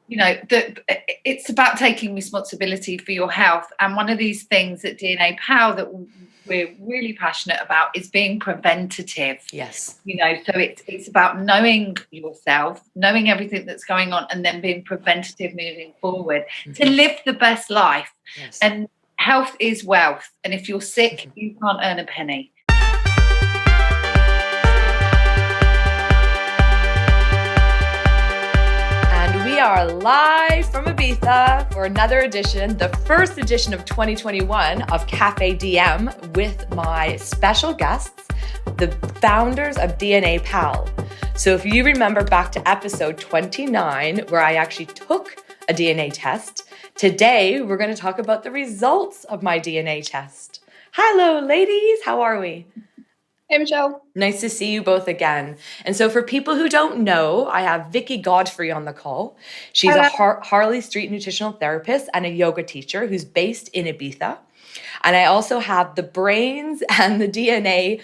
it's about taking responsibility for your health. And one of these things at DNApal that we're really passionate about is being preventative. Yes. So it's about knowing yourself, knowing everything that's going on, and then being preventative moving forward to live the best life. Yes. And health is wealth. And if you're sick, you can't earn a penny. We are live from Ibiza for another edition, the first edition of 2021 of Cafe DM with my special guests, the founders of DNApal. So if you remember back to episode 29, where I actually took a DNA test, today we're going to talk about the results of my DNA test. Hello, ladies. How are we? Hey, Michelle. Nice to see you both again. And so for people who don't know, I have Vicky Godfrey on the call. She's a Harley street nutritional therapist and a yoga teacher who's based in Ibiza. And I also have the brains and the DNA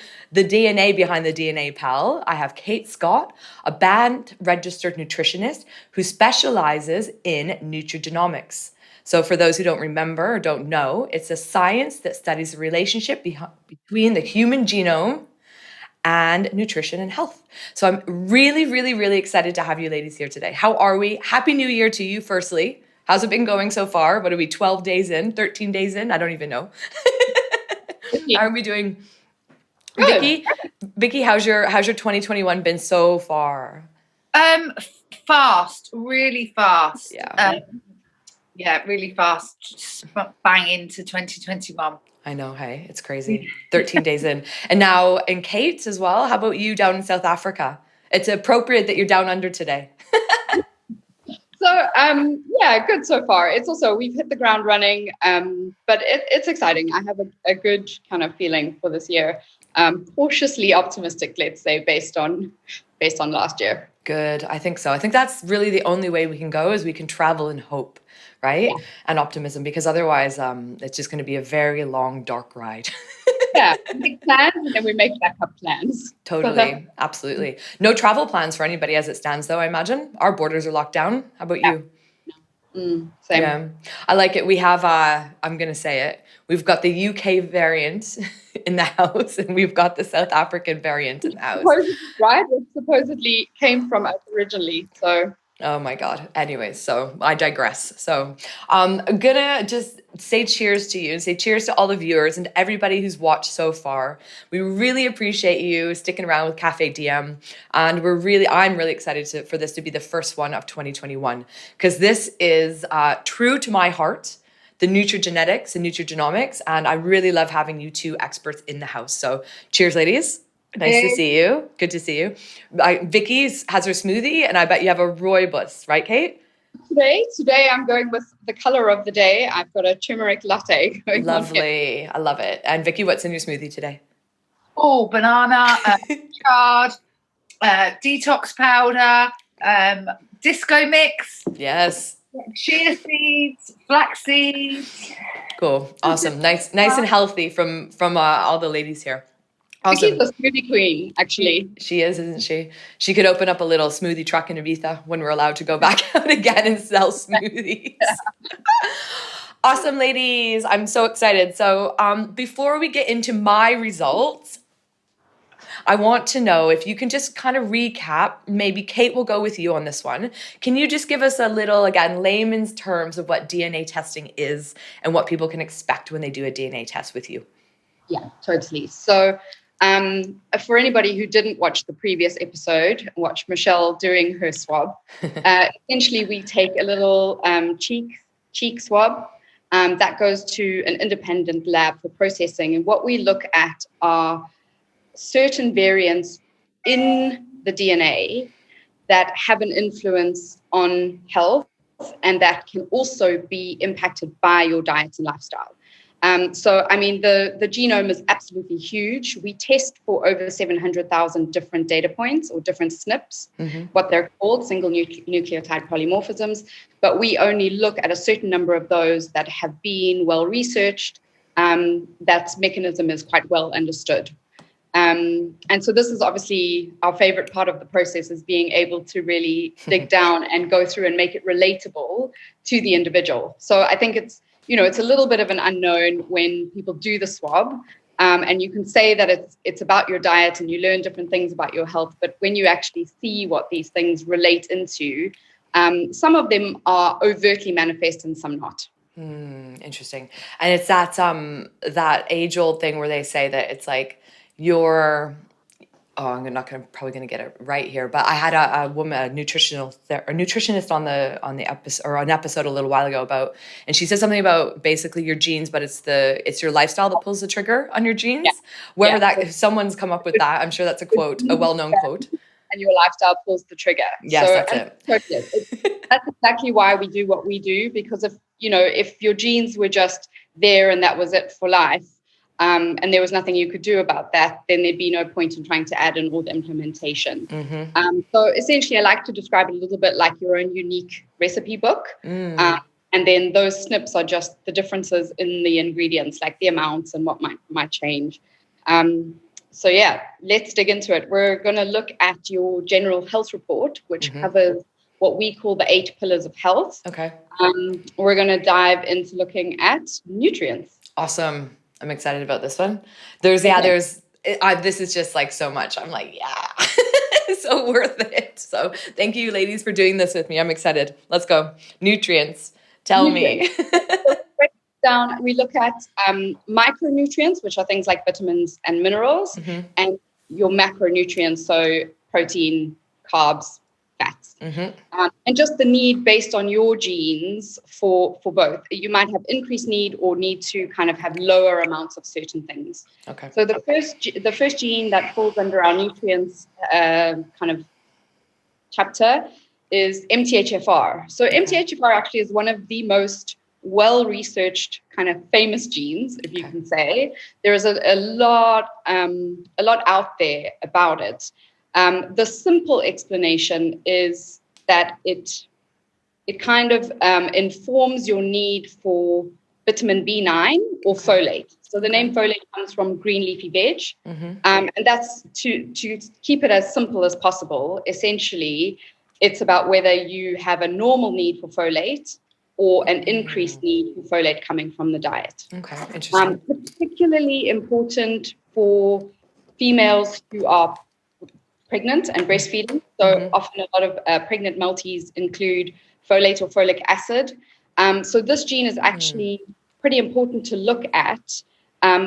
behind the DNApal. I have Kate Scott, a BANT Registered Nutritionist who specializes in nutrigenomics. So for those who don't remember or don't know, it's a science that studies the relationship between the human genome and nutrition and health. So I'm really, really, really excited to have you ladies here today. How are we? Happy New Year to you, firstly. How's it been going so far? What are we, 12 days in, 13 days in? I don't even know. How are we doing? Good. Vicky, how's your 2021 been so far? Fast, really fast. Yeah. Really fast. Just bang into 2021. I know, hey, it's crazy. 13 days in. And now in Kate as well, how about you down in South Africa? It's appropriate that you're down under today. So, good so far. It's also, we've hit the ground running, but it's exciting. I have a good kind of feeling for this year. Cautiously optimistic, let's say, based on last year. Good. I think so. I think that's really the only way we can go is we can travel in hope. Right? Yeah. And optimism, because otherwise it's just going to be a very long, dark ride. Yeah, we make plans and then we make backup plans. Totally. Absolutely. No travel plans for anybody as it stands, though, I imagine. Our borders are locked down. How about you? Same. Yeah. I like it. We have, I'm going to say it, we've got the UK variant in the house and we've got the South African variant in the house. Right? It supposedly came from us originally, so... Oh my God. Anyways, so I digress. So I'm going to just say cheers to you and say cheers to all the viewers and everybody who's watched so far. We really appreciate you sticking around with Cafe DM. And I'm really excited for this to be the first one of 2021 because this is true to my heart, the Nutrigenetics and Nutrigenomics. And I really love having you two experts in the house. So cheers, ladies. Nice to see you. Good to see you. Vicky has her smoothie, and I bet you have a rooibos, right, Kate? Today I'm going with the color of the day. I've got a turmeric latte going Lovely. I love it. And Vicky, what's in your smoothie today? Oh, banana, chard, detox powder, disco mix. Yes. Chia seeds, flax seeds. Cool. Awesome. Nice and healthy from all the ladies here. Awesome. She's a smoothie queen, actually. She is, isn't she? She could open up a little smoothie truck in Ibiza when we're allowed to go back out again and sell smoothies. Yeah. Awesome, ladies. I'm so excited. So before we get into my results, I want to know if you can just kind of recap. Maybe Kate will go with you on this one. Can you just give us a little, again, layman's terms of what DNA testing is and what people can expect when they do a DNA test with you? Yeah, totally. So for anybody who didn't watch the previous episode, watch Michelle doing her swab. Essentially, we take a little cheek swab that goes to an independent lab for processing. And what we look at are certain variants in the DNA that have an influence on health and that can also be impacted by your diet and lifestyle. The genome is absolutely huge. We test for over 700,000 different data points or different SNPs, what they're called, single nucleotide polymorphisms. But we only look at a certain number of those that have been well researched. That mechanism is quite well understood. And so this is obviously our favorite part of the process, is being able to really dig down and go through and make it relatable to the individual. So I think it's a little bit of an unknown when people do the swab. And you can say that it's about your diet and you learn different things about your health. But when you actually see what these things relate into, some of them are overtly manifest and some not. Interesting. And it's that age-old thing where they say that it's like I'm not probably gonna get it right here, but I had a woman, a nutritionist on the episode, or an episode a little while ago and she said something about basically your genes, but it's your lifestyle that pulls the trigger on your genes. Yeah. If someone's come up with that, I'm sure that's a quote, a well-known quote. And your lifestyle pulls the trigger. Yes, so, that's it. Totally. That's exactly why we do what we do, because if your genes were just there and that was it for life, and there was nothing you could do about that, then there'd be no point in trying to add in all the implementation. So essentially, I like to describe it a little bit like your own unique recipe book. And then those SNPs are just the differences in the ingredients, like the amounts and what might change. So yeah, let's dig into it. We're going to look at your general health report, which covers what we call the 8 pillars of health. Okay. We're going to dive into looking at nutrients. Awesome. I'm excited about this one. This is just like so much. I'm like, yeah, so worth it. So thank you ladies for doing this with me. I'm excited. Let's go. Nutrients. Tell me. Down, we look at micronutrients, which are things like vitamins and minerals, and your macronutrients, so protein, carbs, fats, and just the need based on your genes for both. You might have increased need or need to kind of have lower amounts of certain things. Okay. So the first gene that falls under our nutrients kind of chapter is MTHFR. So MTHFR actually is one of the most well-researched kind of famous genes, if you can say. There is a lot out there about it. The simple explanation is that it kind of informs your need for vitamin B9 or folate. So the name folate comes from green leafy veg, and that's to keep it as simple as possible. Essentially, it's about whether you have a normal need for folate or an increased need for folate coming from the diet. Okay, interesting. Particularly important for females who are pregnant and breastfeeding. So often a lot of pregnant multis include folate or folic acid. So this gene is actually pretty important to look at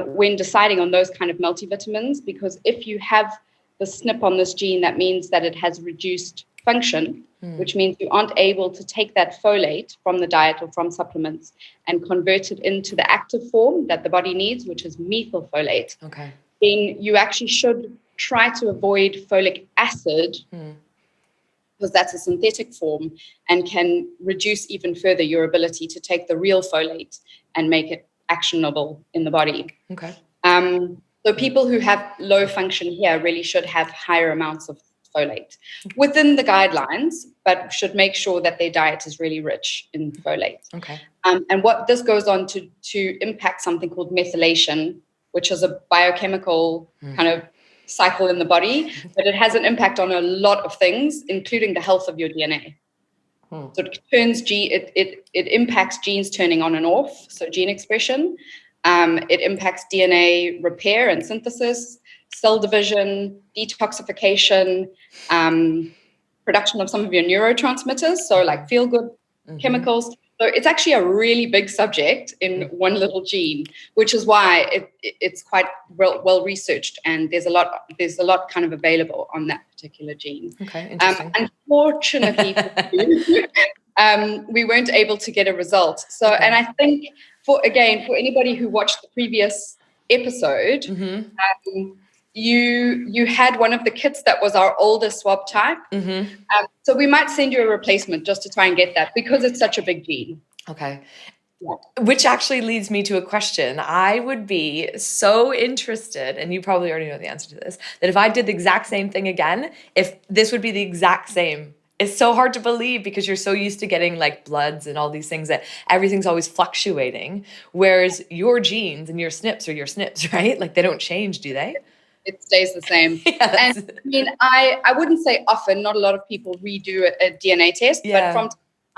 when deciding on those kind of multivitamins, because if you have the SNP on this gene, that means that it has reduced function, which means you aren't able to take that folate from the diet or from supplements and convert it into the active form that the body needs, which is methylfolate. Okay. Then you actually should try to avoid folic acid because that's a synthetic form and can reduce even further your ability to take the real folate and make it actionable in the body. Okay. So people who have low function here really should have higher amounts of folate within the guidelines, but should make sure that their diet is really rich in folate. Okay. And what this goes on to impact something called methylation, which is a biochemical kind of cycle in the body, but it has an impact on a lot of things, including the health of your DNA. So it impacts genes turning on and off, so gene expression. It impacts DNA repair and synthesis, cell division, detoxification, production of some of your neurotransmitters, so like feel-good chemicals. So it's actually a really big subject in one little gene, which is why it's quite well researched, and there's a lot kind of available on that particular gene. Okay, interesting. Unfortunately, we weren't able to get a result. So, and I think for anybody who watched the previous episode, you had one of the kits that was our older swab type. So we might send you a replacement just to try and get that, because it's such a big gene. Okay. Yeah. Which actually leads me to a question. I would be so interested, and you probably already know the answer to this, that if I did the exact same thing again, if this would be the exact same. It's so hard to believe because you're so used to getting like bloods and all these things that everything's always fluctuating, whereas your genes and your SNPs are your SNPs, right? Like they don't change, do they? it stays the same. Yes. And I mean, I wouldn't say often, not a lot of people redo a DNA test, but from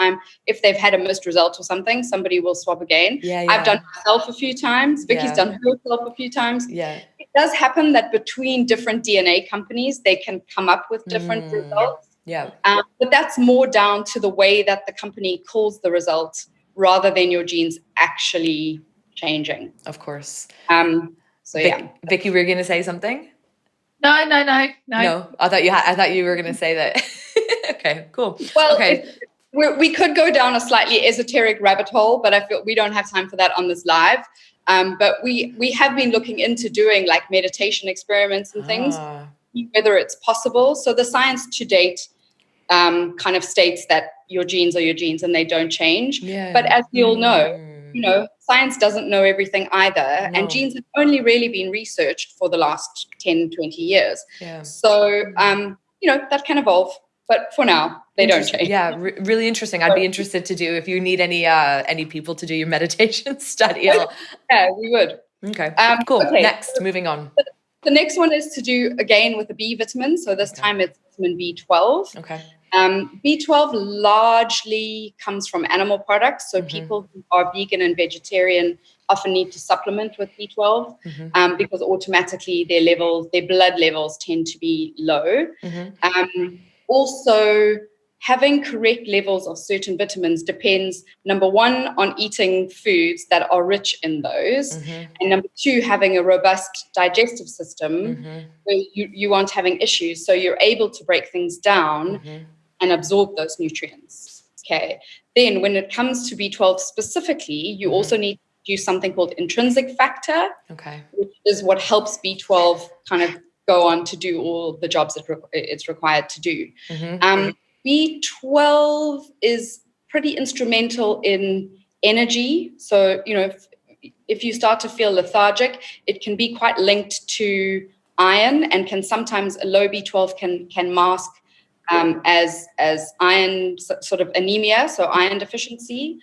time, if they've had a missed result or something, somebody will swab again. I've done myself a few times. Vicky's done herself a few times. It does happen that between different DNA companies, they can come up with different results. But that's more down to the way that the company calls the results rather than your genes actually changing. Of course. Vicky, were you going to say something? No. I thought you were going to say that. Okay, cool. Well, okay. We could go down a slightly esoteric rabbit hole, but I feel we don't have time for that on this live. But we have been looking into doing like meditation experiments and things, whether it's possible. So the science to date kind of states that your genes are your genes and they don't change. But as we all know, science doesn't know everything either. And genes have only really been researched for the last 10, 20 years. So, that can evolve. But for now, they don't change. Yeah, really interesting. I'd be interested to do, if you need any people to do your meditation study. Yeah, we would. Okay, cool. Okay. Next, moving on. The next one is to do, again, with the B vitamin. So this time it's vitamin B12. Okay. B12 largely comes from animal products. So people who are vegan and vegetarian often need to supplement with B12 because automatically their blood levels tend to be low. Also, having correct levels of certain vitamins depends, number one, on eating foods that are rich in those. And number two, having a robust digestive system where you aren't having issues. So you're able to break things down and absorb those nutrients. Okay. Then when it comes to B12 specifically, you also need to do something called intrinsic factor, which is what helps B12 kind of go on to do all the jobs it's required to do. B12 is pretty instrumental in energy. So, if you start to feel lethargic, it can be quite linked to iron, and can sometimes a low B12 can mask as iron sort of anemia, so iron deficiency.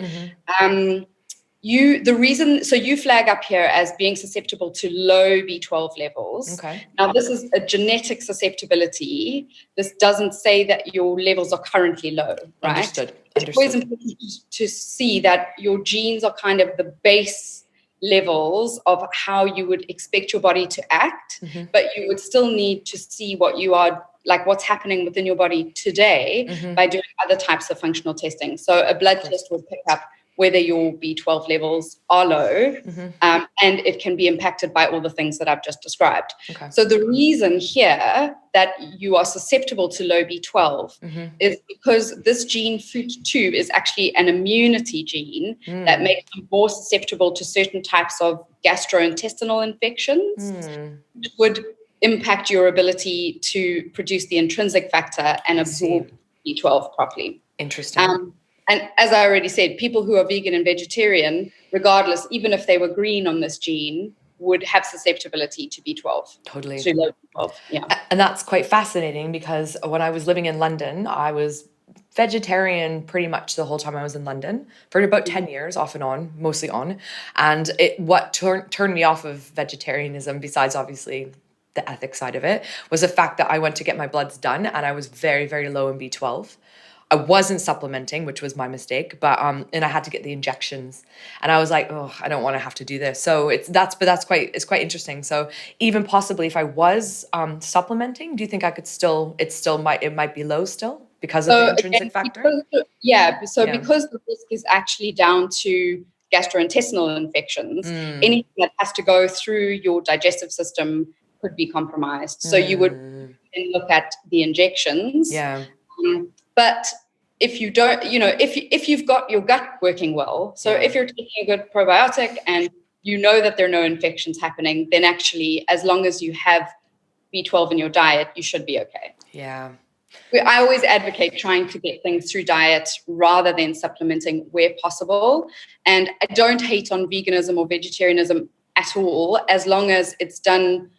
You flag up here as being susceptible to low B12 levels. Now, this is a genetic susceptibility. This doesn't say that your levels are currently low, right? Understood. It's always important to see that your genes are kind of the base levels of how you would expect your body to act, but you would still need to see what you are, like what's happening within your body today by doing other types of functional testing. So a blood test would pick up whether your B12 levels are low, and it can be impacted by all the things that I've just described. So the reason here that you are susceptible to low B12 is because this gene FUT2 is actually an immunity gene that makes you more susceptible to certain types of gastrointestinal infections, which would impact your ability to produce the intrinsic factor and absorb B12 properly. Interesting. And as I already said, people who are vegan and vegetarian, regardless, even if they were green on this gene, would have susceptibility to B12. Totally. To low B12, yeah. And that's quite fascinating, because when I was living in London, I was vegetarian pretty much the whole time I was in London for about 10 years, off and on, mostly on. And what turned me off of vegetarianism, besides obviously the ethics side of it, was the fact that I went to get my bloods done and I was very, very low in B12. I wasn't supplementing, which was my mistake, but and I had to get the injections, and I was like, oh, I don't want to have to do this. So that's quite interesting. So even possibly if I was supplementing, do you think I could it might be low still because of the intrinsic factor? Because the risk is actually down to gastrointestinal infections. Anything that has to go through your digestive system could be compromised. So you would then look at the injections. But if you don't, if you've got your gut working well, so if you're taking a good probiotic and you know that there are no infections happening, then actually, as long as you have B12 in your diet, you should be okay. I always advocate trying to get things through diet rather than supplementing where possible. And I don't hate on veganism or vegetarianism at all, as long as it's done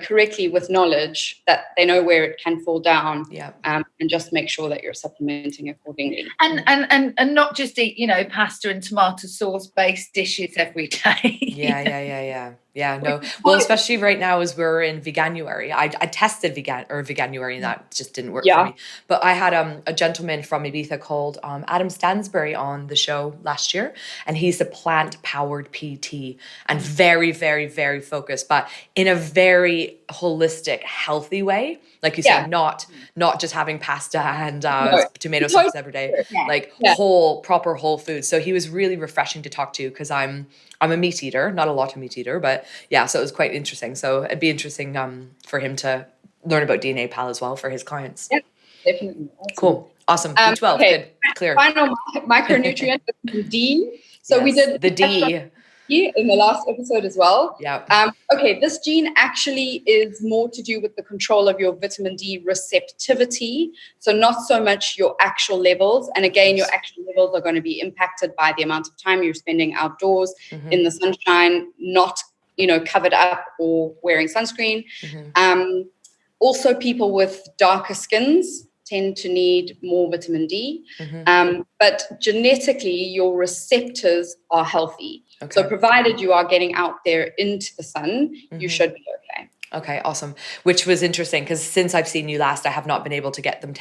correctly with knowledge that they know where it can fall down, and just make sure that you're supplementing accordingly. And not just eat, pasta and tomato sauce based dishes every day. Yeah, no. Well, especially right now as we're in Veganuary. I tested Veganuary and that just didn't work for me. But I had a gentleman from Ibiza called Adam Stansbury on the show last year, and he's a plant-powered PT and very, very, very focused, but in a very holistic, healthy way. Like you said, not just having pasta and tomato sauce every day, like proper whole food. So he was really refreshing to talk to because I'm a meat eater, not a lot of meat eater, but yeah, so it was quite interesting. So it'd be interesting for him to learn about DNApal as well for his clients. Yeah, definitely. Awesome. Cool. Awesome. B12, okay. good, clear. Final micronutrient, D. So we did the D in the last episode as well. Yeah. Okay, this gene actually is more to do with the control of your vitamin D receptivity. So not so much your actual levels. And again, your actual levels are going to be impacted by the amount of time you're spending outdoors in the sunshine, not, covered up or wearing sunscreen. Also, people with darker skins tend to need more vitamin D. But genetically, your receptors are healthy. Okay. So provided you are getting out there into the sun, you should be okay. Okay, awesome. Which was interesting because since I've seen you last, I have not been able to get them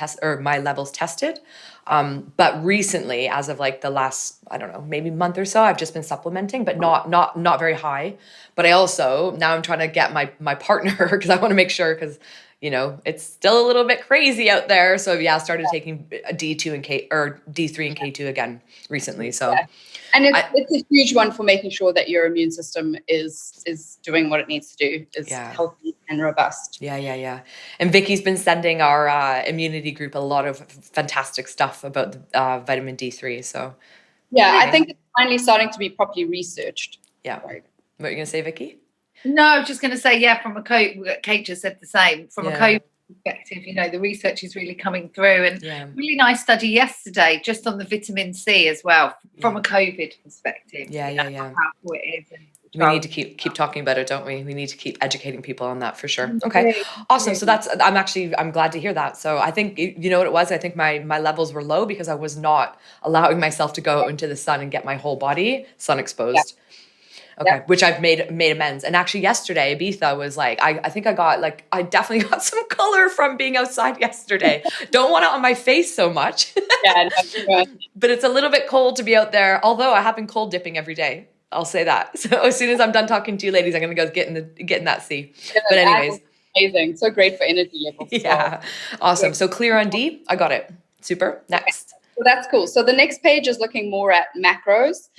my levels tested. But recently, as of like the last, I don't know, maybe month or so, I've just been supplementing, but not very high. But I also, now I'm trying to get my partner because I want to make sure because it's still a little bit crazy out there. So I started taking a D2 and D3 and K2 again recently. So, and it's a huge one for making sure that your immune system is doing what it needs to do, is healthy and robust. Yeah. And Vicky's been sending our immunity group a lot of fantastic stuff about the, vitamin D3. So, I think it's finally starting to be properly researched. Yeah. What are you going to say, Vicky? No, I was just going to say, from a Kate just said the same. From a COVID perspective, the research is really coming through. And really nice study yesterday just on the vitamin C as well, from a COVID perspective. Yeah. How powerful it is. We need to keep talking about it, don't we? We need to keep educating people on that for sure. Okay, awesome. So I'm glad to hear that. So I think, you know what it was? I think my levels were low because I was not allowing myself to go into the sun and get my whole body sun exposed. Yeah. Okay, which I've made amends. And actually yesterday, Ibiza was like, I think I definitely got some color from being outside yesterday. Don't want it on my face so much. But it's a little bit cold to be out there, although I have been cold dipping every day. I'll say that. So as soon as I'm done talking to you ladies, I'm going to go get in that sea. But anyways. Amazing. So great for energy levels. Yeah, awesome. So clear on D, I got it. Super, next. Well, that's cool. So the next page is looking more at macros.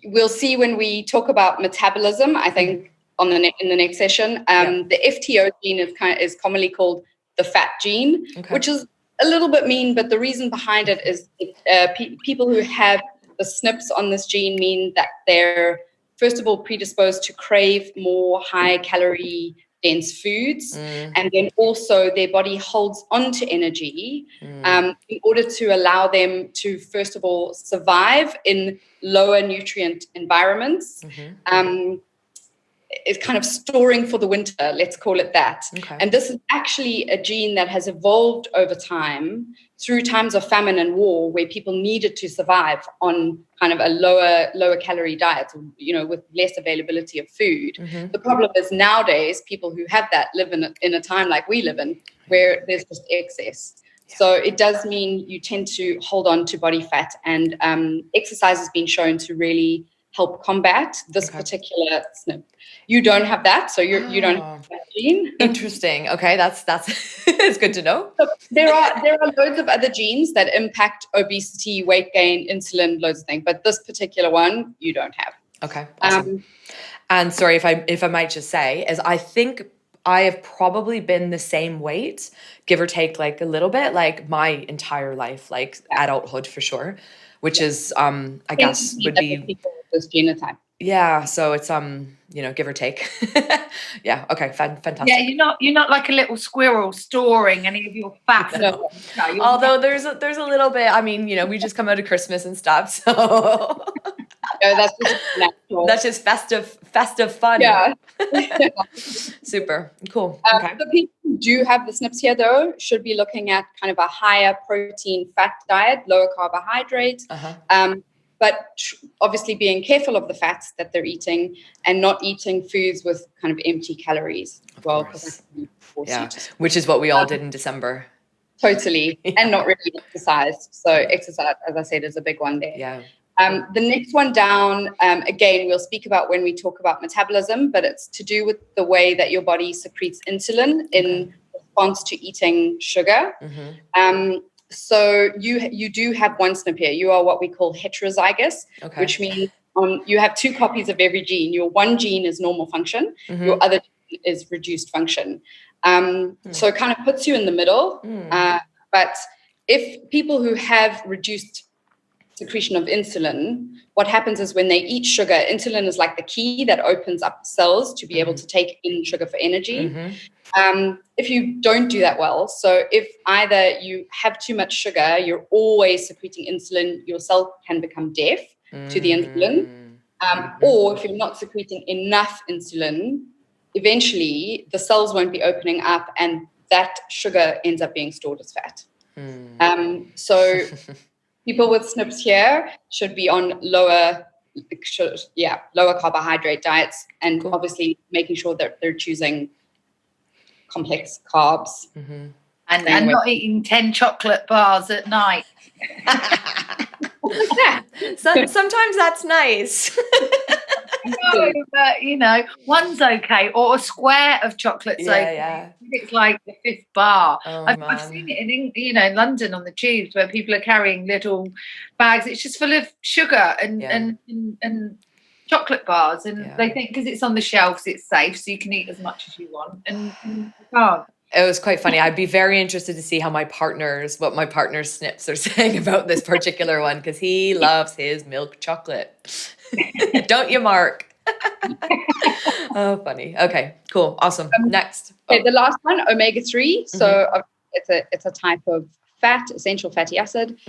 We'll see when we talk about metabolism, I think in the next session. The FTO gene is commonly called the fat gene, which is a little bit mean, but the reason behind it is people who have the SNPs on this gene mean that they're, first of all, predisposed to crave more high calorie dense foods, and then also their body holds on to energy in order to allow them to, first of all, survive in lower nutrient environments. It's kind of storing for the winter, let's call it that. And this is actually a gene that has evolved over time through times of famine and war, where people needed to survive on kind of a lower calorie diet, with less availability of food. The problem is nowadays people who have that live in a time like we live in, where there's just excess. So it does mean you tend to hold on to body fat, and exercise has been shown to really help combat this particular SNP. You don't have that, so you don't have that gene. Interesting. Okay, that's it's good to know. So there are loads of other genes that impact obesity, weight gain, insulin, loads of things, but this particular one you don't have. Okay, awesome. And sorry, if I might just say, is I think I have probably been the same weight, give or take like a little bit, like my entire life, like adulthood for sure, which is I guess would be people with this genotype. Yeah, so it's give or take. Yeah, okay, fantastic. Yeah, you're not like a little squirrel storing any of your fat. No. Although there's a little bit. I mean, we just come out of Christmas and stuff, so no, that's just natural. That's just festive fun. Yeah. Super cool. Okay. The people who do have the SNPs here, though, should be looking at kind of a higher protein fat diet, lower carbohydrates. but obviously being careful of the fats that they're eating and not eating foods with kind of empty calories as well. Yeah, which is what we all did in December. Totally. Yeah. And not really exercised. So exercise, as I said, is a big one there. Yeah. The next one down, again, we'll speak about when we talk about metabolism, but it's to do with the way that your body secretes insulin in response to eating sugar. So you do have one SNP here. You are what we call heterozygous, which means you have two copies of every gene. Your one gene is normal function. Your other gene is reduced function. So it kind of puts you in the middle. But if people who have reduced secretion of insulin, what happens is when they eat sugar, insulin is like the key that opens up cells to be able to take in sugar for energy. If you don't do that well, so if either you have too much sugar, you're always secreting insulin, your cell can become deaf to the insulin. Or if you're not secreting enough insulin, eventually the cells won't be opening up and that sugar ends up being stored as fat. So people with SNPs here should be on lower carbohydrate diets, and obviously making sure that they're choosing complex carbs. And not eating 10 chocolate bars at night. Sometimes that's nice. No, but one's okay, or a square of chocolate's okay. It's like the 5th bar. I've seen it in London on the tubes where people are carrying little bags. It's just full of sugar and chocolate bars, and they think because it's on the shelves it's safe, so you can eat as much as you want, and you can't. It was quite funny. I'd be very interested to see what my partner's SNPs are saying about this particular one, because he loves his milk chocolate. Don't you, Mark? Oh, funny. Okay, cool. Awesome. Next. Okay, the last one, omega-3. So it's a type of fat, essential fatty acid.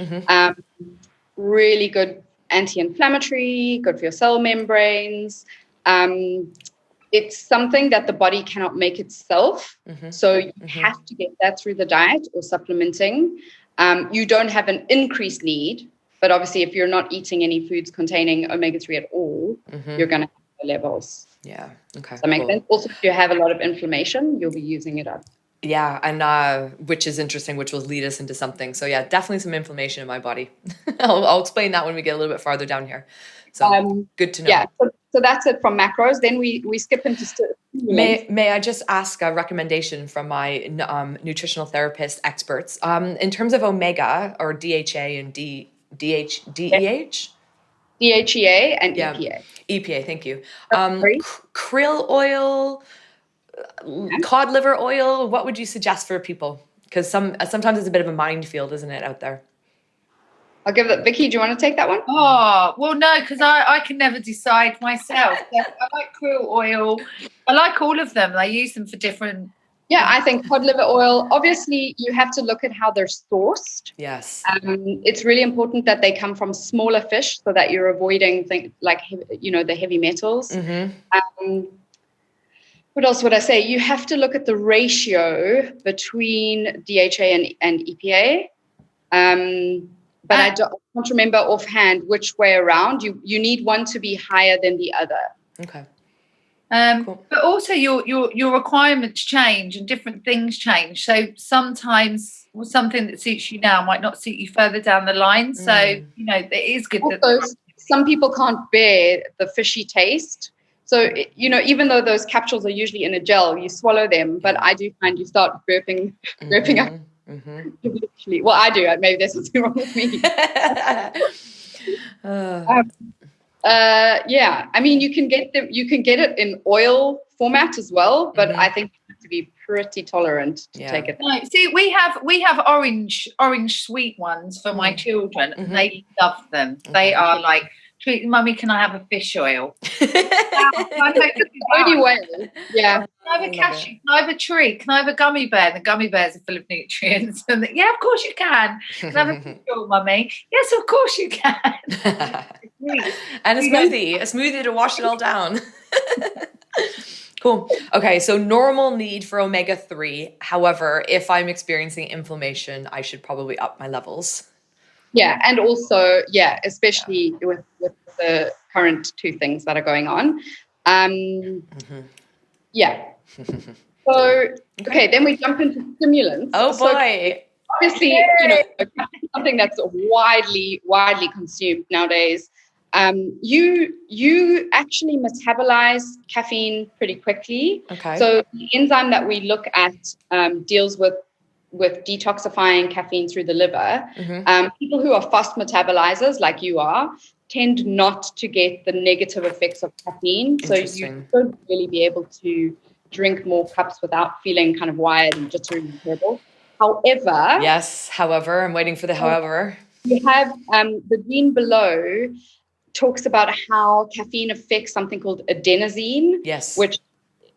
Really good anti-inflammatory, good for your cell membranes. It's something that the body cannot make itself. So you have to get that through the diet or supplementing. You don't have an increased need, but obviously if you're not eating any foods containing omega-3 at all, you're going to have the levels. Yeah. Okay. Does that make sense? Also, if you have a lot of inflammation, you'll be using it up. Yeah, and which is interesting, which will lead us into something. So yeah, definitely some inflammation in my body. I'll explain that when we get a little bit farther down here. So good to know. Yeah, so that's it from macros. Then we skip into May I just ask a recommendation from my nutritional therapist experts in terms of omega or DHA and DEH? DHEA and EPA. EPA, thank you. Krill oil, cod liver oil, what would you suggest for people? Because sometimes it's a bit of a minefield, isn't it, out there? I'll give that. Vicky, do you want to take that one? Oh, well, no, because I can never decide myself. I like krill oil. I like all of them. I use them for different. Yeah, I think cod liver oil, obviously you have to look at how they're sourced. Yes. It's really important that they come from smaller fish so that you're avoiding things like, the heavy metals. What else would I say? You have to look at the ratio between DHA and EPA. But I don't remember offhand which way around. You need one to be higher than the other. Okay. Cool. But also your requirements change and different things change. So sometimes something that suits you now might not suit you further down the line. So, it is good. Also, some people can't bear the fishy taste. So, even though those capsules are usually in a gel, you swallow them. But I do find you start burping up. Well, I do. Maybe there's something wrong with me. I mean, you can get it in oil format as well, but I think you have to be pretty tolerant to take it. No, see, we have orange sweet ones for my children, and they love them. They are like, Mummy, can I have a fish oil? Only way. Yeah. Can I have a cashew? Can I have a tree? Can I have a gummy bear? The gummy bears are full of nutrients. And yeah, of course you can. Can I have a fish oil, Mummy? Yes, of course you can. And a smoothie to wash it all down. Cool. Okay, so normal need for omega-3. However, if I'm experiencing inflammation, I should probably up my levels. Yeah, and also, especially with the current two things that are going on. Yeah. So, okay, then we jump into stimulants. Oh boy. So obviously, something that's widely consumed nowadays. You actually metabolize caffeine pretty quickly. Okay. So the enzyme that we look at deals with detoxifying caffeine through the liver. People who are fast metabolizers, like you are, tend not to get the negative effects of caffeine. So you should really be able to drink more cups without feeling kind of wired and jittery and terrible. However, I'm waiting for the however. You have the gene below talks about how caffeine affects something called adenosine, which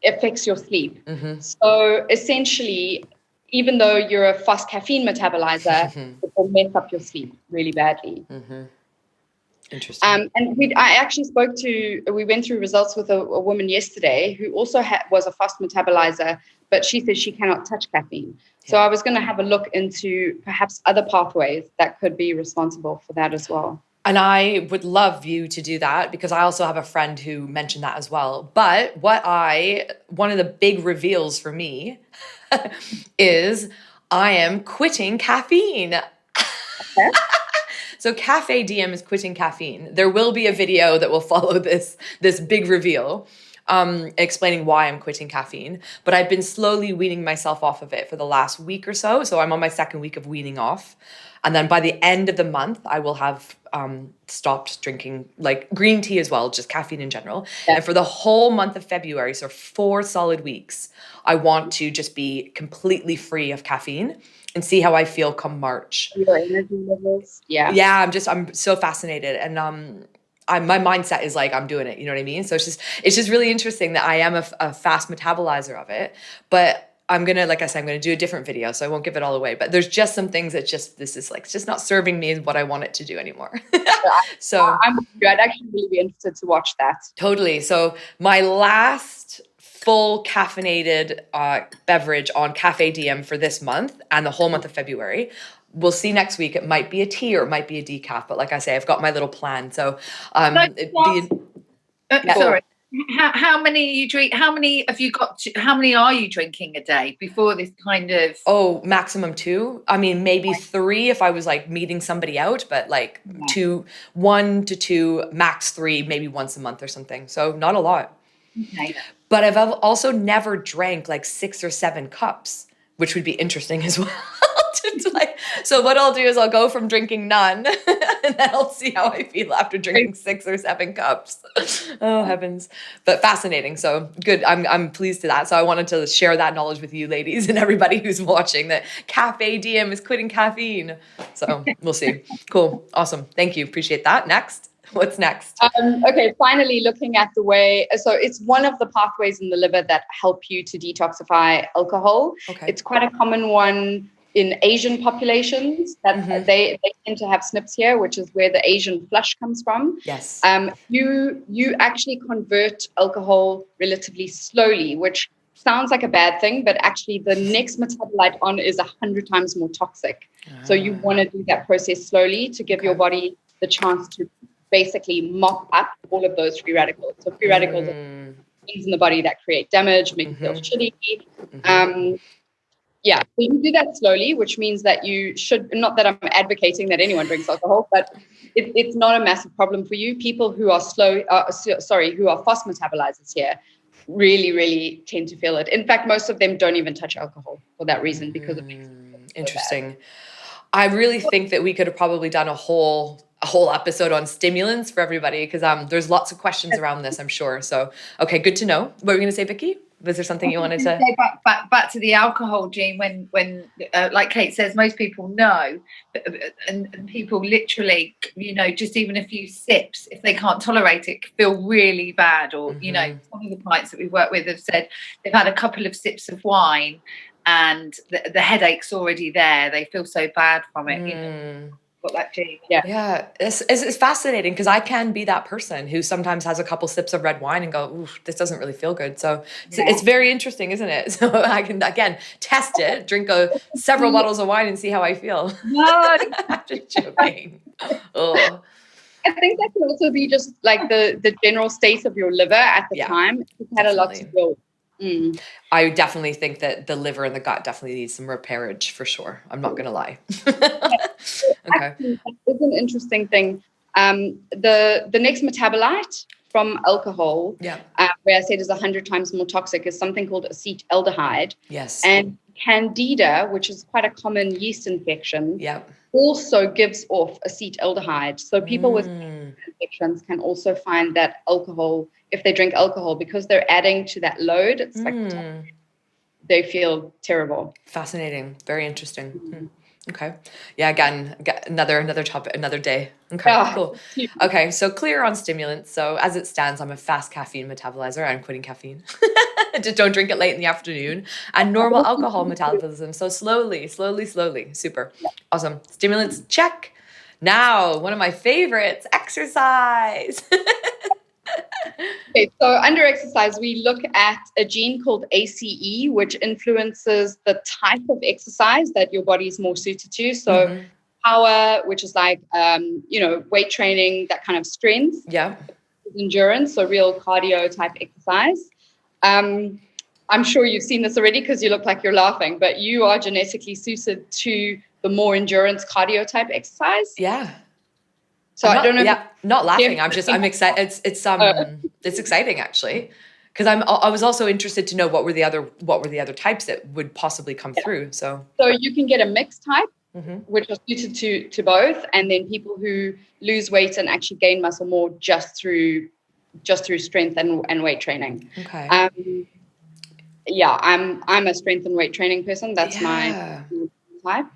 affects your sleep. So essentially, even though you're a fast caffeine metabolizer, it will mess up your sleep really badly. Interesting. And I actually we went through results with a woman yesterday who also was a fast metabolizer, but she says she cannot touch caffeine. So I was going to have a look into perhaps other pathways that could be responsible for that as well. And I would love you to do that because I also have a friend who mentioned that as well. But one of the big reveals for me is I am quitting caffeine. Okay. So Cafe DM is quitting caffeine. There will be a video that will follow this big reveal, explaining why I'm quitting caffeine. But I've been slowly weaning myself off of it for the last week or so. So I'm on my second week of weaning off. And then by the end of the month, I will have stopped drinking like green tea as well, just caffeine in general. Yeah. And for the whole month of February, so 4 solid weeks, I want to just be completely free of caffeine and see how I feel come March. Your energy levels. Yeah. Yeah, I'm so fascinated. And my mindset is like, I'm doing it. You know what I mean? So it's just really interesting that I am a fast metabolizer of it. But I'm going to do a different video, so I won't give it all away. But there's just some things that this is like, it's just not serving me what I want it to do anymore. So I'd actually really be interested to watch that. Totally. So my last full caffeinated beverage on Cafe DM for this month and the whole month of February. We'll see next week. It might be a tea or it might be a decaf. But like I say, I've got my little plan. So sorry. How many you drink? How many have you got? How many are you drinking a day before this kind of? Oh, maximum 2. I mean, maybe 3 if I was like meeting somebody out, but like 1 to 2, max 3, maybe once a month or something. So not a lot. Okay. But I've also never drank like 6 or 7 cups, which would be interesting as well. So what I'll do is I'll go from drinking none and then I'll see how I feel after drinking 6 or 7 cups. Oh, heavens. But fascinating. So good. I'm pleased to that. So I wanted to share that knowledge with you ladies and everybody who's watching that Cafe DM is quitting caffeine. So we'll see. Cool. Awesome. Thank you. Appreciate that. Next. What's next? Okay, finally looking at the way, so it's one of the pathways in the liver that help you to detoxify alcohol. Okay. It's quite a common one in Asian populations that they tend to have SNPs here, which is where the Asian flush comes from. Yes. You actually convert alcohol relatively slowly, which sounds like a bad thing, but actually the next metabolite on is 100 times more toxic. So you want to do that process slowly to give your body the chance to basically mop up all of those free radicals. So free radicals are things in the body that create damage, make you feel shitty. So you do that slowly, which means that you should, not that I'm advocating that anyone drinks alcohol, but it's not a massive problem for you. People who are who are fast metabolizers here really, really tend to feel it. In fact, most of them don't even touch alcohol for that reason because it makes it interesting. I really think that we could have probably done a whole episode on stimulants for everybody because there's lots of questions around this, I'm sure. So, okay, good to know. What were you going to say, Vicky? Was there something you wanted to say? Back to the alcohol, Jean, when like Kate says, most people know, and people literally, just even a few sips, if they can't tolerate it, feel really bad. Or, some of the clients that we work with have said they've had a couple of sips of wine and the headache's already there. They feel so bad from it. got that gene. Yeah. It's fascinating because I can be that person who sometimes has a couple sips of red wine and go, ooh, this doesn't really feel good. So it's very interesting, isn't it? So I can, again, test it, drink several bottles of wine and see how I feel. No. I'm just joking. Oh. I think that can also be just like the general state of your liver at the time. It had a lot to do. I definitely think that the liver and the gut definitely needs some repairage for sure. I'm not going to lie. Okay. Actually, that is an interesting thing. The next metabolite from alcohol, where I said is 100 times more toxic, is something called acetaldehyde. Yes. And Candida, which is quite a common yeast infection, also gives off acetaldehyde. So people with infections can also find that alcohol, if they drink alcohol, because they're adding to that load, it's like they feel terrible. Fascinating. Very interesting. Okay. Yeah, again, another topic, another day. Okay, cool. Okay, so clear on stimulants. So as it stands, I'm a fast caffeine metabolizer. I'm quitting caffeine. Just don't drink it late in the afternoon. And normal alcohol metabolism. So slowly. Super. Awesome. Stimulants, check. Now, one of my favorites, exercise. Okay, so under exercise, we look at a gene called ACE, which influences the type of exercise that your body is more suited to. So power, which is like, weight training, that kind of strength. Yeah. Endurance, so real cardio type exercise. I'm sure you've seen this already because you look like you're laughing, but you are genetically suited to the more endurance cardio type exercise. Yeah. So I don't know. Yeah, not laughing. I'm excited. It's exciting actually, because I was also interested to know what were the other types that would possibly come through. So you can get a mixed type, which are suited to both, and then people who lose weight and actually gain muscle more just through strength and weight training. Okay. I'm a strength and weight training person. That's my type.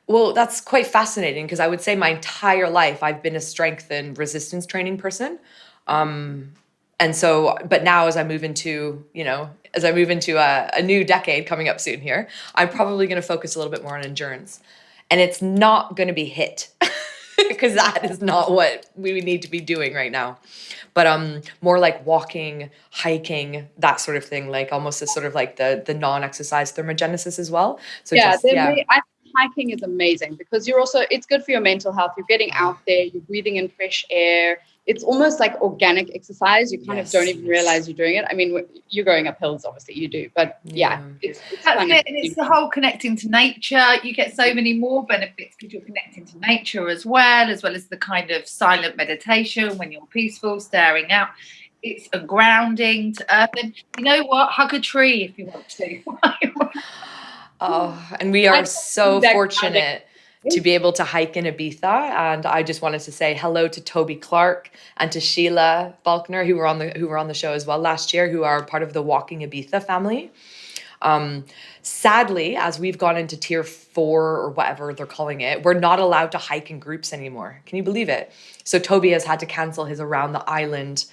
Well, that's quite fascinating because I would say my entire life I've been a strength and resistance training person. And so, but now as I move into a new decade coming up soon here, I'm probably going to focus a little bit more on endurance. And it's not going to be HIIT because that is not what we need to be doing right now. But more like walking, hiking, that sort of thing, like almost a sort of like the non-exercise thermogenesis as well. So I think hiking is amazing because it's good for your mental health. You're getting out there, you're breathing in fresh air. It's almost like organic exercise. You kind of don't even realize you're doing it. I mean, you're going up hills, obviously you do, but it's that's it. And it's the whole connecting to nature. You get so many more benefits because you're connecting to nature as well as the kind of silent meditation when you're peaceful, staring out. It's a grounding to earth. And you know what? Hug a tree if you want to. Oh, and we are so fortunate to be able to hike in Ibiza. And I just wanted to say hello to Toby Clark and to Sheila Faulkner, who were on the show as well last year, who are part of the Walking Ibiza family. Sadly, as we've gone into tier 4 or whatever they're calling it, we're not allowed to hike in groups anymore. Can you believe it? So Toby has had to cancel his around the island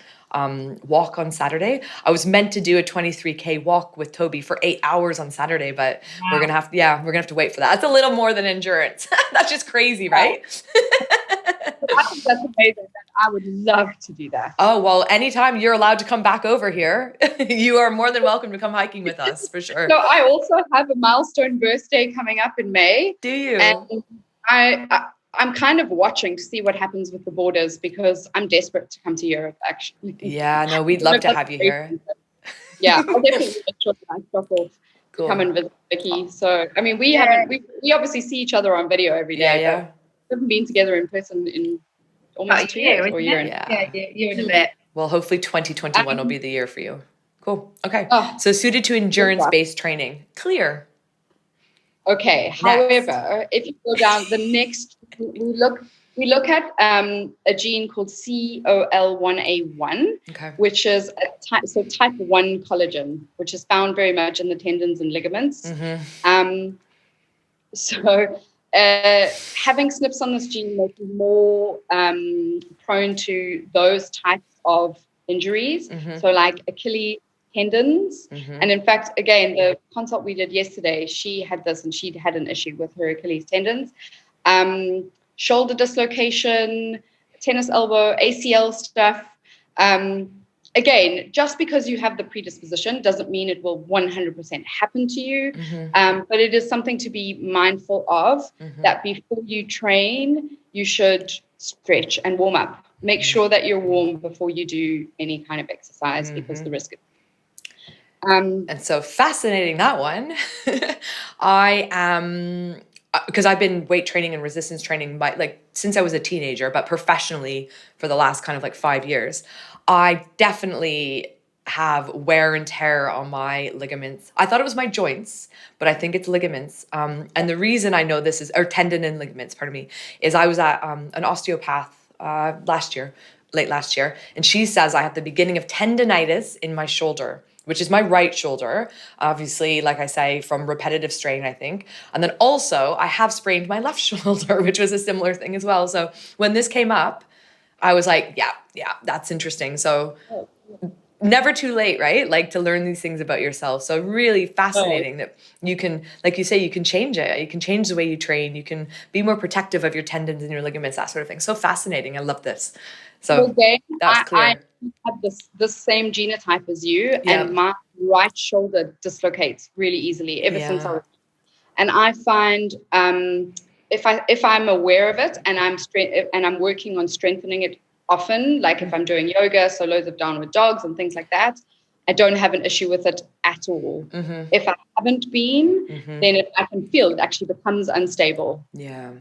walk on Saturday. I was meant to do a 23K walk with Toby for 8 hours on Saturday, but we're gonna have to wait for that. That's a little more than endurance. That's just crazy, right? I think that's amazing. I would love to do that. Oh, well, anytime you're allowed to come back over here, you are more than welcome to come hiking with us for sure. So I also have a milestone birthday coming up in May. Do you? And I'm kind of watching to see what happens with the borders because I'm desperate to come to Europe, actually. Yeah, no, we'd love to have you here. Yeah, I'll definitely make sure that I stop off to come and visit Vicky. So, I mean, we obviously see each other on video every day. Yeah. But we haven't been together in person in almost 2 years or a year. Year and a bit. Well, hopefully 2021 will be the year for you. Cool. Okay. So suited to endurance-based training. Clear. Okay. Next. However, if you go down the next, we look at a gene called COL1A1, which is type 1 collagen, which is found very much in the tendons and ligaments. So having SNPs on this gene makes you more prone to those types of injuries. So like Achilles tendons. And in fact, again, the consult we did yesterday, she had this and she'd had an issue with her Achilles tendons. shoulder dislocation, tennis elbow, ACL stuff. Again, just because you have the predisposition doesn't mean it will 100% happen to you. But it is something to be mindful of, that before you train, you should stretch and warm up. Make sure that you're warm before you do any kind of exercise, because the risk is. And so fascinating, that one. I am, because I've been weight training and resistance training since I was a teenager, but professionally for the last kind of 5 years. I definitely have wear and tear on my ligaments. I thought it was my joints, but I think it's ligaments. And the reason I know this is, or tendon and ligaments, pardon me, is I was at an osteopath late last year, and she says I have the beginning of tendonitis in my shoulder, which is my right shoulder, obviously, like I say, from repetitive strain, I think. And then also I have sprained my left shoulder, which was a similar thing as well. So when this came up, I was like, yeah, that's interesting. So never too late, right? To learn these things about yourself. So really fascinating that you can, like you say, you can change it. You can change the way you train. You can be more protective of your tendons and your ligaments, that sort of thing. So fascinating. I love this. So that's clear. I have this same genotype as you, and my right shoulder dislocates really easily ever since I was. And I find if I'm aware of it and I'm working on strengthening it often, like if I'm doing yoga, so loads of downward dogs and things like that, I don't have an issue with it at all. If I haven't been, then I can feel it actually becomes unstable. Yeah.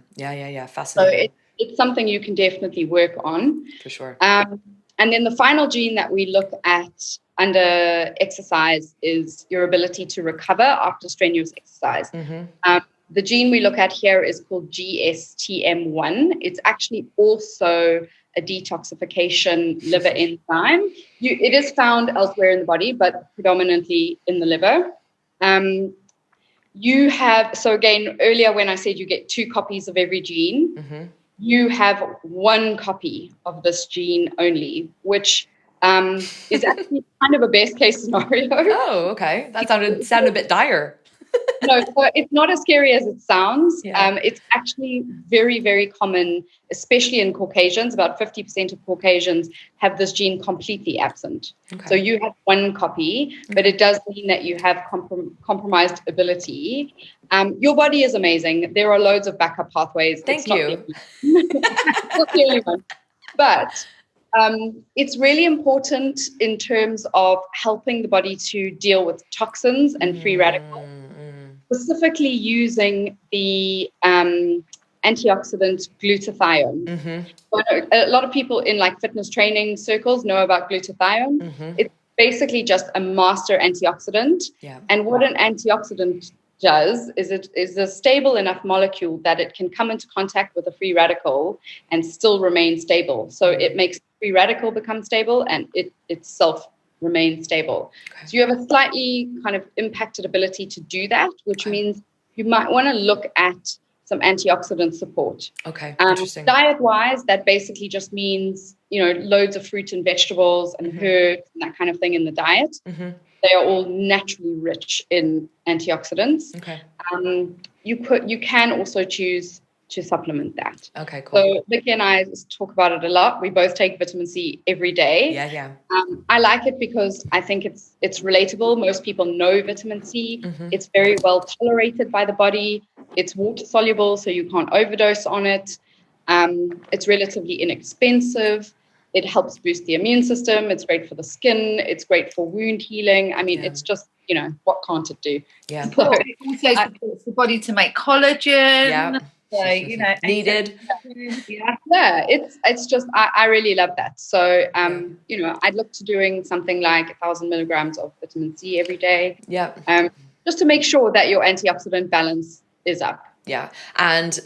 Fascinating. So it's something you can definitely work on. For sure. And then the final gene that we look at under exercise is your ability to recover after strenuous exercise. The gene we look at here is called GSTM1. It's actually also a detoxification liver enzyme. It is found elsewhere in the body, but predominantly in the liver. So again, earlier when I said you get 2 copies of every gene, you have 1 copy of this gene only, which is actually kind of a best case scenario. Oh, okay. That sounded a bit dire. No, so it's not as scary as it sounds. It's actually very, very common, especially in Caucasians. About 50% of Caucasians have this gene completely absent. So you have 1 copy, but it does mean that you have compromised ability. Your body is amazing. There are loads of backup pathways. Thank you. It's not the only one. But it's really important in terms of helping the body to deal with toxins and free radicals, specifically using the antioxidant glutathione. So a lot of people in fitness training circles know about glutathione. It's basically just a master antioxidant. And what an antioxidant does is it is a stable enough molecule that it can come into contact with a free radical and still remain stable. So it makes the free radical become stable and it itself remains stable. So you have a slightly kind of impacted ability to do that, which means you might want to look at some antioxidant support. Interesting. Diet-wise, that basically just means, loads of fruit and vegetables and herbs and that kind of thing in the diet. They are all naturally rich in antioxidants. You can also choose to supplement that. So Vicky and I talk about it a lot. We both take vitamin C every day. I like it because I think it's relatable. Most people know vitamin C. It's very well tolerated by the body. It's water soluble, so you can't overdose on it. It's relatively inexpensive. It helps boost the immune system. It's great for the skin. It's great for wound healing. I me's just, what can't it do? It also supports the body to make collagen. So, needed. It's just, I really love that. So, I'd look to doing something like 1,000 milligrams of vitamin C every day. Just to make sure that your antioxidant balance is up. And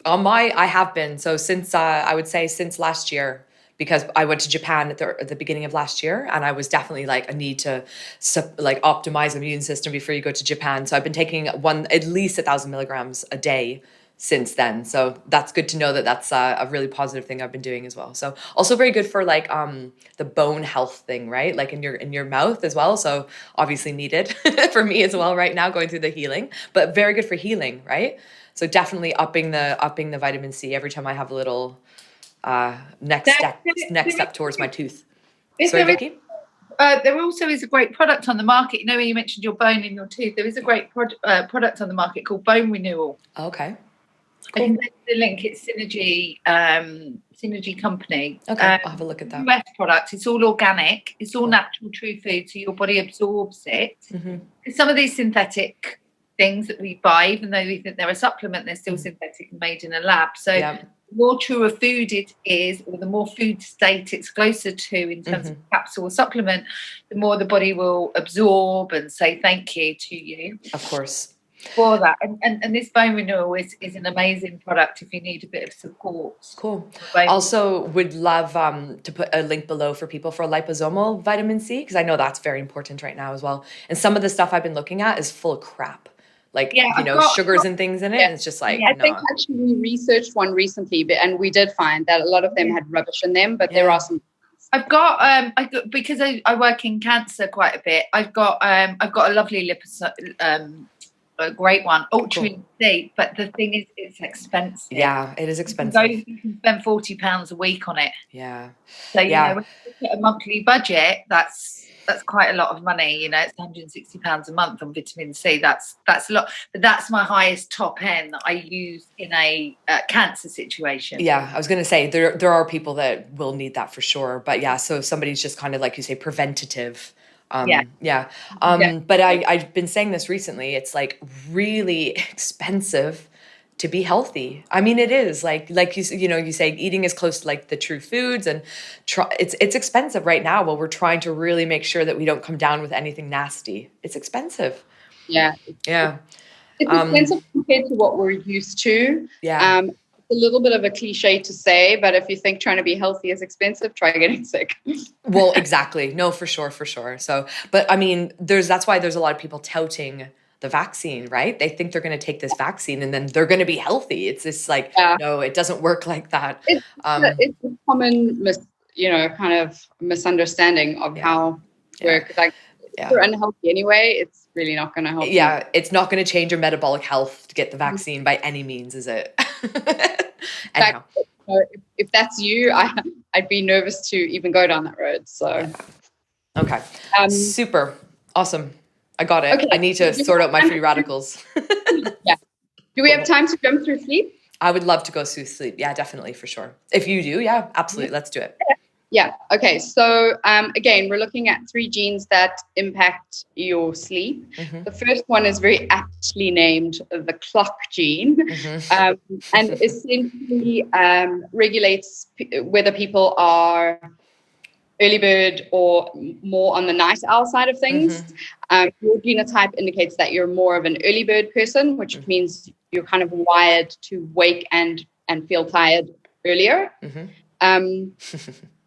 I have been, so since, I would say since last year, because I went to Japan at the beginning of last year, and I was definitely I need to optimize the immune system before you go to Japan. So I've been taking at least 1,000 milligrams a day since then. So that's good to know that that's a really positive thing I've been doing as well. So also very good for like the bone health thing, right? Like in your mouth as well. So obviously needed for me as well right now, going through the healing, but very good for healing, right? So definitely upping the vitamin C every time I have a little next step towards my tooth. Sorry, Vicky? There also is a great product on the market. You know, when you mentioned your bone in your tooth, there is a great product on the market called Bone Renewal. Okay. Cool. I can send you the link. It's Synergy Company. Okay, I'll have a look at that. US product. It's all organic. It's all natural, true food, so your body absorbs it. Some of these synthetic things that we buy, even though we think they're a supplement, they're still synthetic and made in a lab. So the more true a food it is, or the more food state it's closer to in terms of capsule or supplement, the more the body will absorb and say thank you to you. Of course. For that. And this Bone Renewal is an amazing product if you need a bit of support. Cool. Also would love to put a link below for people for liposomal vitamin C, because I know that's very important right now as well. And some of the stuff I've been looking at is full of crap. Like, sugars and things in it. And it's just like, I think actually we researched one recently, and we did find that a lot of them had rubbish in them, but there are some. I've got, because I work in cancer quite a bit. I've got a lovely a great one, ultra deep, but the thing is, it's expensive. Yeah, it is expensive. You can spend £40 a week on it. Yeah. So you know, when you look at a monthly budget, that's quite a lot of money. You know, it's £160 a month on vitamin C. That's a lot, but that's my highest top end that I use in a cancer situation. Yeah, I was going to say there are people that will need that for sure, but so somebody's just kind of like you say preventative. But I've been saying this recently. It's like really expensive to be healthy. I mean, it is like you say eating is close to like the true foods, and it's expensive right now. While we're trying to really make sure that we don't come down with anything nasty. It's expensive. Yeah. Yeah. It's expensive compared to what we're used to. Yeah. A little bit of a cliche to say, but if you think trying to be healthy is expensive, try getting sick. Well, exactly. No, for sure. So, but I mean, that's why there's a lot of people touting the vaccine, right? They think they're going to take this vaccine and then they're going to be healthy. It's just like, no, it doesn't work like that. It's a common, kind of misunderstanding of how it works. Like, if you're unhealthy anyway, it's really not going to help. Yeah, it's not going to change your metabolic health to get the vaccine by any means, is it? Anyhow. If that's you, I'd be nervous to even go down that road. So, okay, super awesome. I got it. Okay. I need to sort out my free radicals. Yeah. Do we have time to jump through sleep? I would love to go through sleep. Yeah, definitely, for sure. If you do, absolutely. Let's do it. Yeah. Okay. So again, we're looking at 3 genes that impact your sleep. The first one is very aptly named the clock gene, and essentially regulates whether people are early bird or more on the night owl side of things. Your genotype indicates that you're more of an early bird person, which means you're kind of wired to wake and feel tired earlier.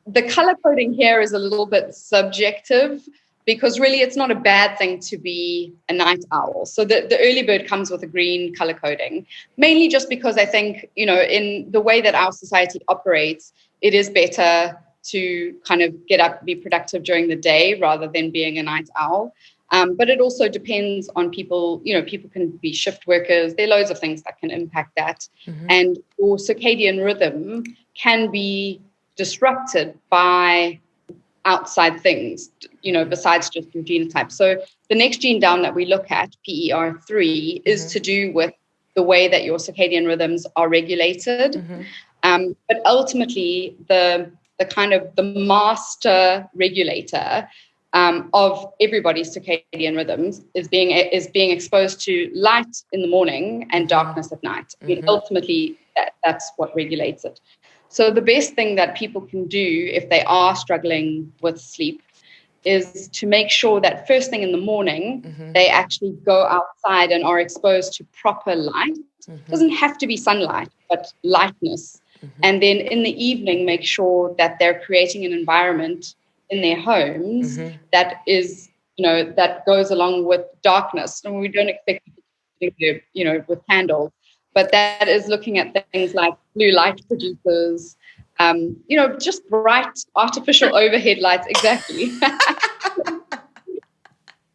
The color coding here is a little bit subjective because really it's not a bad thing to be a night owl. So the early bird comes with a green color coding, mainly just because I think, in the way that our society operates, it is better to kind of get up, be productive during the day rather than being a night owl. But it also depends on people. People can be shift workers. There are loads of things that can impact that. And your circadian rhythm can be disrupted by outside things, besides just your genotype. So the next gene down that we look at, PER3, is to do with the way that your circadian rhythms are regulated. But ultimately, the kind of the master regulator of everybody's circadian rhythms is being exposed to light in the morning and darkness at night. I mean, ultimately, that's what regulates it. So the best thing that people can do if they are struggling with sleep is to make sure that first thing in the morning, they actually go outside and are exposed to proper light. It doesn't have to be sunlight, but lightness. And then in the evening, make sure that they're creating an environment in their homes that is, that goes along with darkness. And we don't expect people to do, with candles. but that is looking at things like blue light producers, just bright artificial overhead lights. Exactly.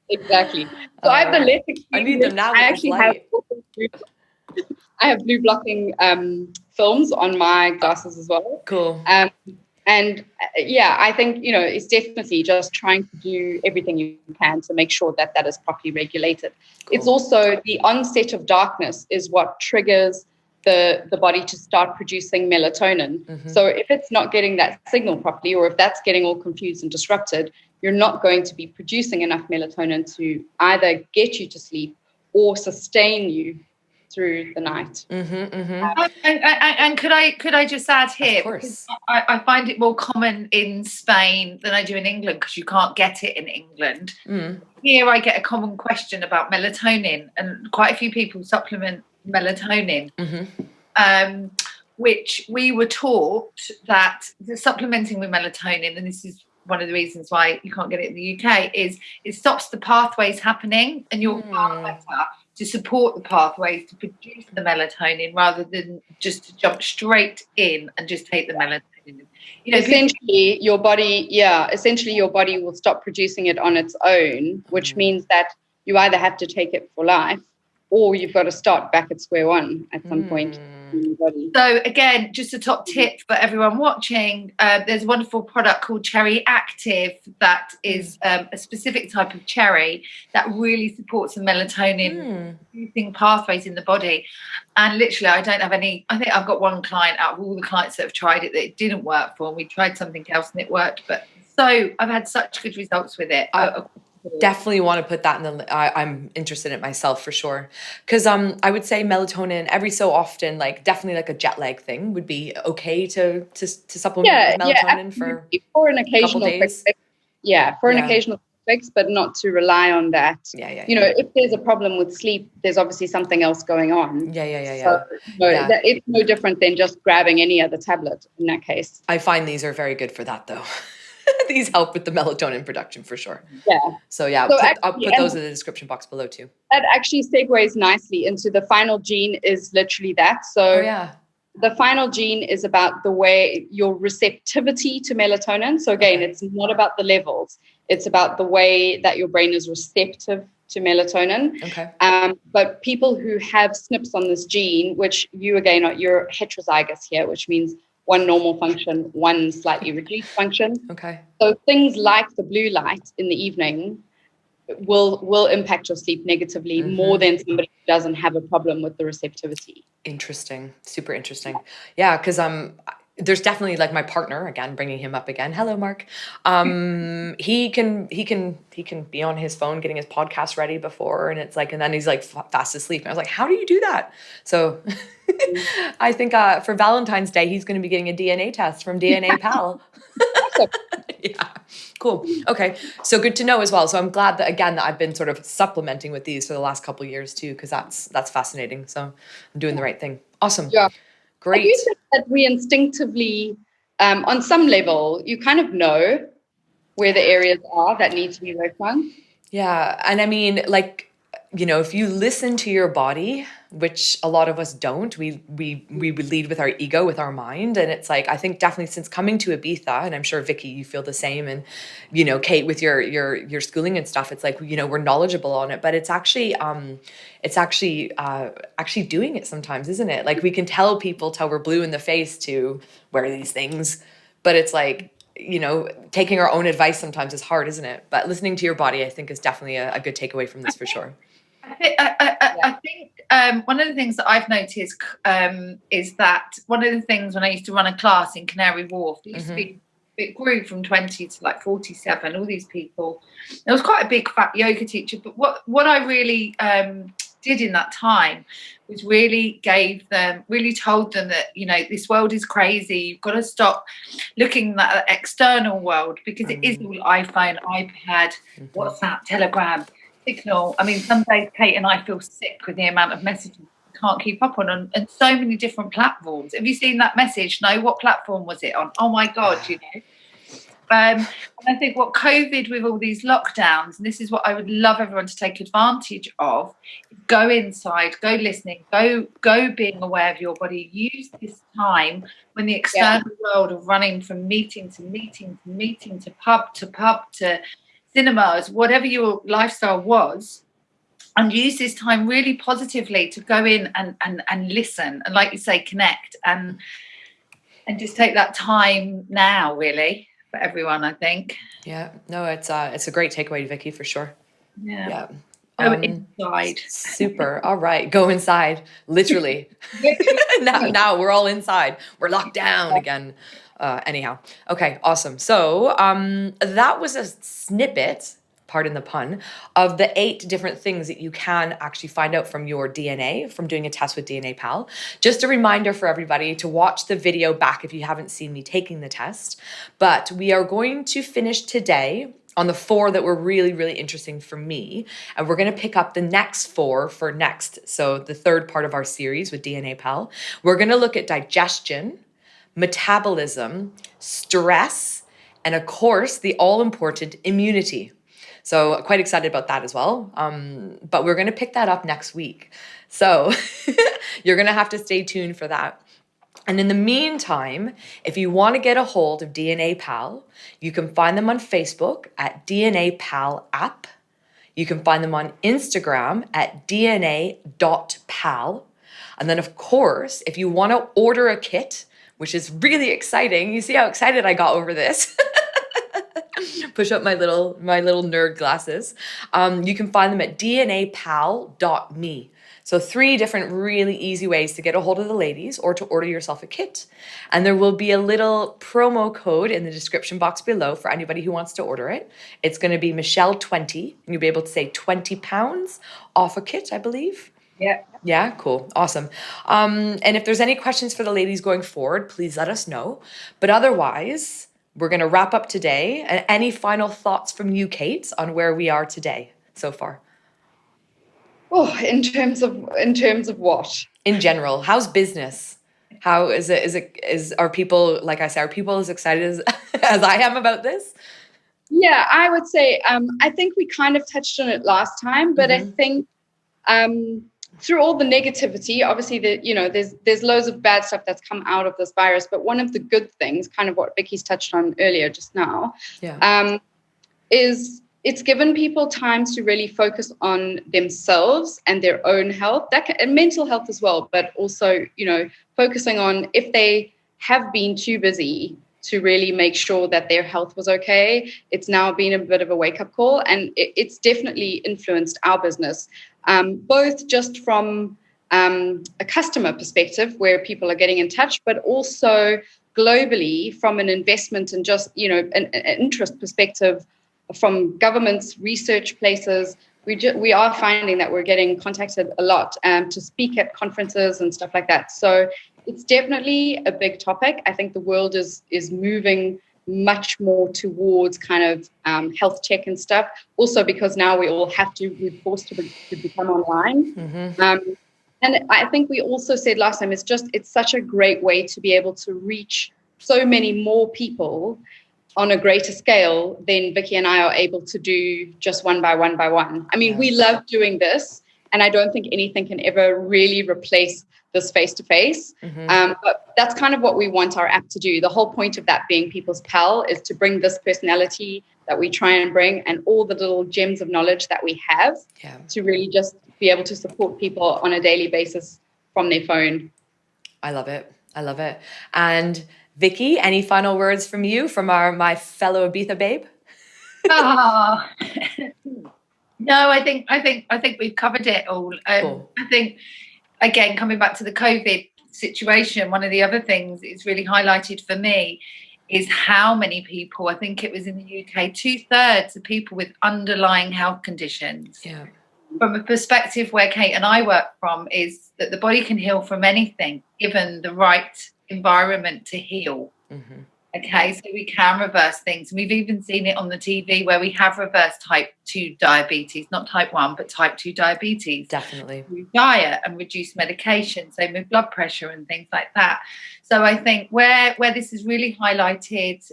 Exactly. So I have the less extreme. I need them now. I actually have blue blocking films on my glasses as well. Cool. I think, it's definitely just trying to do everything you can to make sure that is properly regulated. Cool. It's also the onset of darkness is what triggers the body to start producing melatonin. Mm-hmm. So if it's not getting that signal properly, or if that's getting all confused and disrupted, you're not going to be producing enough melatonin to either get you to sleep or sustain you through the night. Mm-hmm, mm-hmm. And could I just add here, of course. Because I find it more common in Spain than I do in England, because you can't get it in England. Here I get a common question about melatonin, and quite a few people supplement melatonin, which we were taught that the supplementing with melatonin, and this is one of the reasons why you can't get it in the UK, is it stops the pathways happening, and you're far better to support the pathways to produce the melatonin rather than just to jump straight in and just take the melatonin. Essentially your body will stop producing it on its own, which means that you either have to take it for life, or you've got to start back at square one at some point in your body. So again, just a top tip for everyone watching, there's a wonderful product called Cherry Active that is a specific type of cherry that really supports the melatonin producing pathways in the body. And literally, I think I've got one client out of all the clients that have tried it that it didn't work for, and we tried something else and it worked. But so I've had such good results with it. Definitely want to put that in I'm interested in it myself for sure, because I would say melatonin every so often, like definitely like a jet lag thing would be okay to supplement with melatonin for an occasional fix. An occasional fix, but not to rely on that. If there's a problem with sleep, there's obviously something else going on. So it's no different than just grabbing any other tablet in that case. I find these are very good for that though. These help with the melatonin production for sure. So I'll put those in the description box below too. That actually segues nicely into the final gene is literally that. So the final gene is about the way your receptivity to melatonin. So again, it's not about the levels. It's about the way that your brain is receptive to melatonin. Okay. But people who have SNPs on this gene, which you're heterozygous here, which means one normal function, one slightly reduced function. Okay. So things like the blue light in the evening will impact your sleep negatively more than somebody who doesn't have a problem with the receptivity. Interesting. Super interesting. Yeah, because there's definitely like my partner, again, bringing him up again. Hello, Mark. He can be on his phone getting his podcast ready before, and it's like, and then he's like fast asleep. And I was like, how do you do that? So I think for Valentine's Day, he's going to be getting a DNA test from DNApal. Yeah, cool. Okay, so good to know as well. So I'm glad that I've been sort of supplementing with these for the last couple of years too, because that's fascinating. So I'm doing the right thing. Awesome. Yeah. Great. Do you think that we instinctively, on some level, you kind of know where the areas are that need to be worked on? Yeah. And I mean, like, if you listen to your body, which a lot of us don't, we lead with our ego, with our mind. And it's like, I think definitely since coming to Ibiza, and I'm sure Vicky, you feel the same, and, Kate, with your schooling and stuff, it's like, we're knowledgeable on it, but it's actually doing it sometimes, isn't it? Like we can tell people till we're blue in the face to wear these things, but it's like, taking our own advice sometimes is hard, isn't it? But listening to your body, I think, is definitely a good takeaway from this for sure. I think one of the things that I've noticed is that one of the things when I used to run a class in Canary Wharf, it grew from 20 to like 47, all these people. There was quite a big fat yoga teacher, but what I really did in that time was really told them that, this world is crazy. You've got to stop looking at the external world, because it is all iPhone, iPad, WhatsApp, Telegram, Signal. I mean, some days Kate and I feel sick with the amount of messages we can't keep up on, and so many different platforms. Have you seen that message? No, what platform was it on? Oh my God, And I think what COVID with all these lockdowns, and this is what I would love everyone to take advantage of, go inside, go listening, go being aware of your body. Use this time when the external world of running from meeting to meeting to meeting to pub to cinemas, whatever your lifestyle was, and use this time really positively to go in and listen, and like you say, connect, and just take that time now, really, for everyone, I think. Yeah, no, it's a great takeaway, Vicky, for sure. Yeah. Go inside. Super. All right. Go inside. Literally. now we're all inside. We're locked down again. Anyhow. Okay. Awesome. So that was a snippet, pardon the pun, of the 8 different things that you can actually find out from your DNA, from doing a test with DNApal. Just a reminder for everybody to watch the video back if you haven't seen me taking the test. But we are going to finish today on the 4 that were really, really interesting for me. And we're going to pick up the next 4 for next. So the 3rd part of our series with DNApal. We're going to look at digestion, metabolism, stress, and of course, the all-important immunity. So quite excited about that as well. But we're going to pick that up next week. So you're going to have to stay tuned for that. And in the meantime, if you want to get a hold of DNApal, you can find them on Facebook at DNApal app. You can find them on Instagram at DNA.pal. And then, of course, if you want to order a kit, which is really exciting, you see how excited I got over this. Push up my little nerd glasses. You can find them at DNApal.me. So 3 different really easy ways to get a hold of the ladies or to order yourself a kit. And there will be a little promo code in the description box below for anybody who wants to order it. It's going to be Michelle20, and you'll be able to save £20 off a kit, I believe. Yeah. Yeah, cool. Awesome. And if there's any questions for the ladies going forward, please let us know. But otherwise, we're going to wrap up today. And any final thoughts from you, Kate, on where we are today so far? Oh, in terms of what? In general, how's business? How are people, like I said, are people as excited as I am about this? Yeah, I would say, I think we kind of touched on it last time, but I think through all the negativity, obviously there's loads of bad stuff that's come out of this virus, but one of the good things, kind of what Vicky's touched on earlier just now, is it's given people time to really focus on themselves and their own health, and mental health as well, but also, focusing on if they have been too busy to really make sure that their health was okay. It's now been a bit of a wake-up call, and it's definitely influenced our business, both just from a customer perspective where people are getting in touch, but also globally from an investment and just, an interest perspective from governments, research places. We are finding that we're getting contacted a lot to speak at conferences and stuff like that. So it's definitely a big topic. I think the world is moving much more towards kind of health check and stuff. Also because now we're forced to become online. And I think we also said last time, it's such a great way to be able to reach so many more people on a greater scale than Vicky and I are able to do just one by one by one. I mean, we love doing this, and I don't think anything can ever really replace this face-to-face. But that's kind of what we want our app to do. The whole point of that being People's Pal is to bring this personality that we try and bring and all the little gems of knowledge that we have to really just be able to support people on a daily basis from their phone. I love it. And Vicky, any final words from you, from my fellow Ibiza babe? No, I think we've covered it all. Cool. I think, again, coming back to the COVID situation, one of the other things it's really highlighted for me is how many people, I think it was in the UK, 2/3 of people with underlying health conditions. Yeah. From a perspective where Kate and I work from, is that the body can heal from anything, given the right environment to heal. Okay, so we can reverse things. We've even seen it on the TV where we have reversed type 2 diabetes, not type 1, but type 2 diabetes. Definitely. Through diet and reduced medication, same with blood pressure and things like that. So I think where this is really highlighted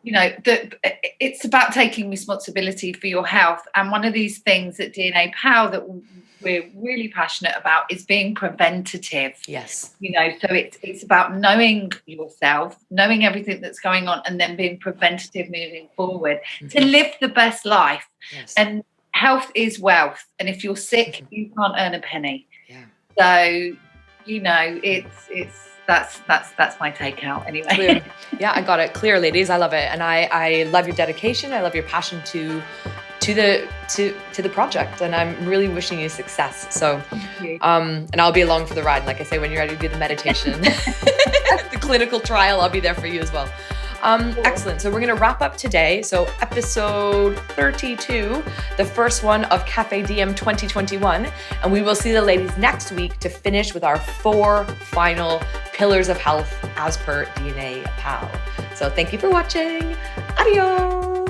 it's about taking responsibility for your health. And one of these things at DNApal that we're really passionate about is being preventative. Yes. So it's about knowing yourself, knowing everything that's going on, and then being preventative moving forward to live the best life. Yes. And health is wealth. And if you're sick, you can't earn a penny. Yeah. So, that's my takeout anyway. Clear. Yeah, I got it. Clear, ladies. I love it. And I love your dedication. I love your passion to the project, and I'm really wishing you success. So and I'll be along for the ride. Like I say, when you're ready to do the meditation, the clinical trial, I'll be there for you as well. Excellent. So we're going to wrap up today. So episode 32, the first one of Cafe DM 2021. And we will see the ladies next week to finish with our 4 final pillars of health as per DNApal. So thank you for watching. Adios.